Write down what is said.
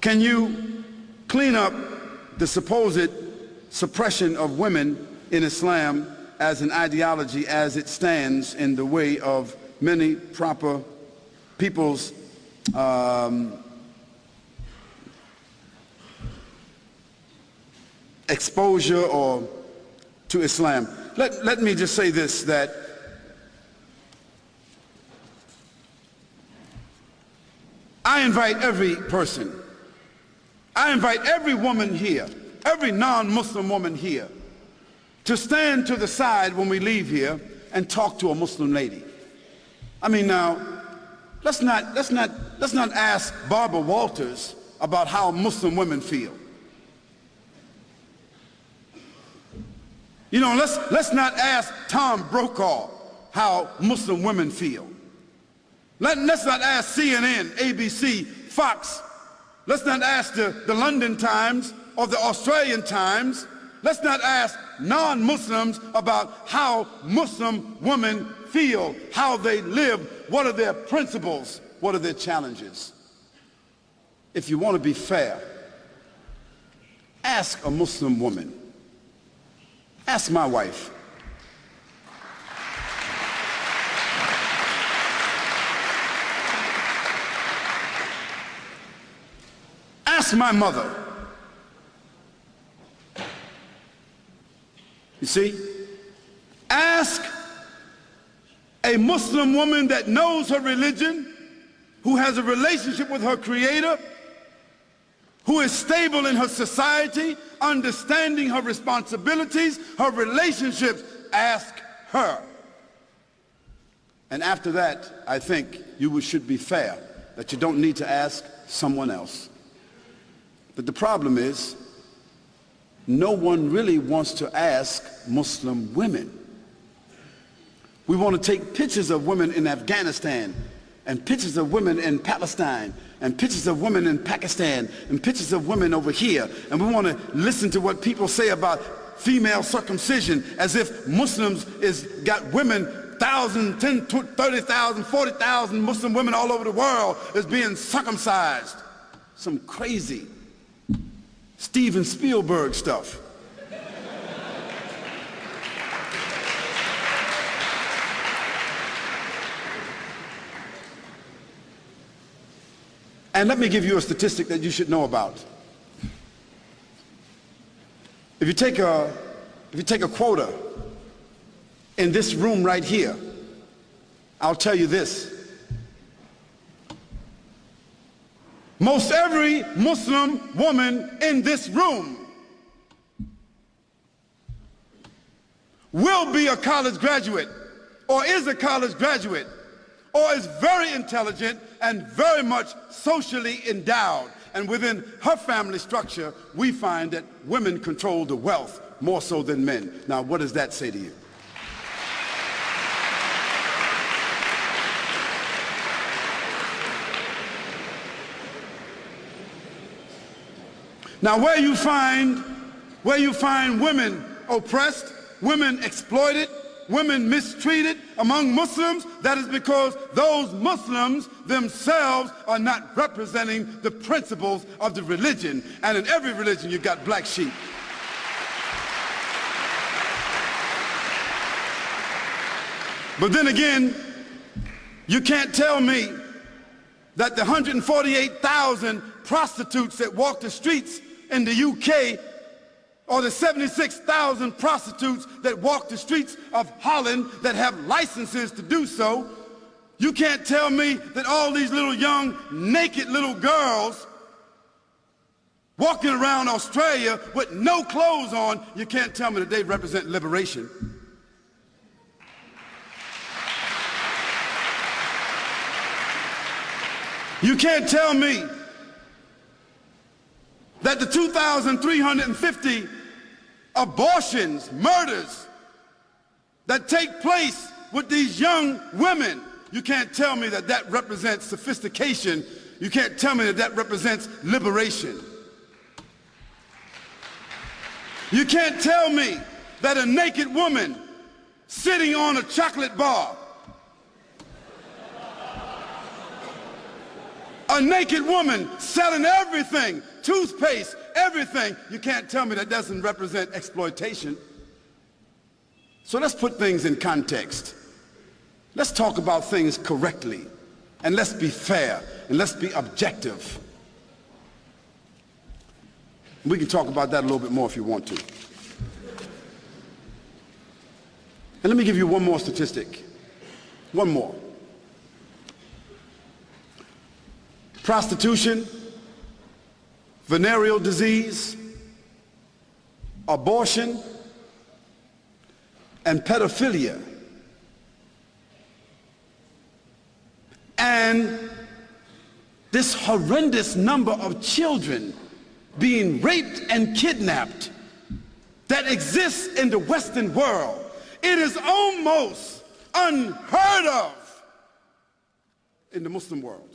Can you clean up the supposed suppression of women in Islam as an ideology as it stands in the way of many proper people's exposure or to Islam? Let me just say this, that I invite every person, I invite every woman here, every non-Muslim woman here, to stand to the side when we leave here and talk to a Muslim lady. I mean, now, let's not ask Barbara Walters about how Muslim women feel. You know, let's not ask Tom Brokaw how Muslim women feel. Let's not ask CNN, ABC, Fox. Let's not ask the London Times or the Australian Times. Let's not ask non-Muslims about how Muslim women feel, how they live, what are their principles, what are their challenges. If you want to be fair, ask a Muslim woman. Ask my wife. Ask my mother. You see? Ask a Muslim woman that knows her religion, who has a relationship with her Creator, who is stable in her society, understanding her responsibilities, her relationships. Ask her. And after that, I think you should be fair, that you don't need to ask someone else. But the problem is, no one really wants to ask Muslim women. We want to take pictures of women in Afghanistan, and pictures of women in Palestine, and pictures of women in Pakistan, and pictures of women over here, and we want to listen to what people say about female circumcision as if Muslims got women, 1,000, 10, 30,000, 40,000 Muslim women all over the world is being circumcised. Some crazy Steven Spielberg stuff. And let me give you a statistic that you should know about. If you take a quota in this room right here, I'll tell you this. Most every Muslim woman in this room will be a college graduate, or is a college graduate, or is very intelligent and very much socially endowed. And within her family structure, we find that women control the wealth more so than men. Now, what does that say to you? Now, where you find women oppressed, women exploited, women mistreated among Muslims, that is because those Muslims themselves are not representing the principles of the religion. And in every religion, you've got black sheep. But then again, you can't tell me that the 148,000 prostitutes that walk the streets in the UK, or the 76,000 prostitutes that walk the streets of Holland that have licenses to do so, you can't tell me that all these little young naked little girls walking around Australia with no clothes on, you can't tell me that they represent liberation. You can't tell me that the 2,350 abortions, murders that take place with these young women, you can't tell me that that represents sophistication. You can't tell me that that represents liberation. You can't tell me that a naked woman sitting on a chocolate bar, A naked woman selling everything, toothpaste, everything. You can't tell me that doesn't represent exploitation. So let's put things in context. Let's talk about things correctly, and let's be fair, and let's be objective. We can talk about that a little bit more if you want to. And let me give you one more statistic. One more. Prostitution, venereal disease, abortion, and pedophilia, and this horrendous number of children being raped and kidnapped that exists in the Western world. It is almost unheard of in the Muslim world.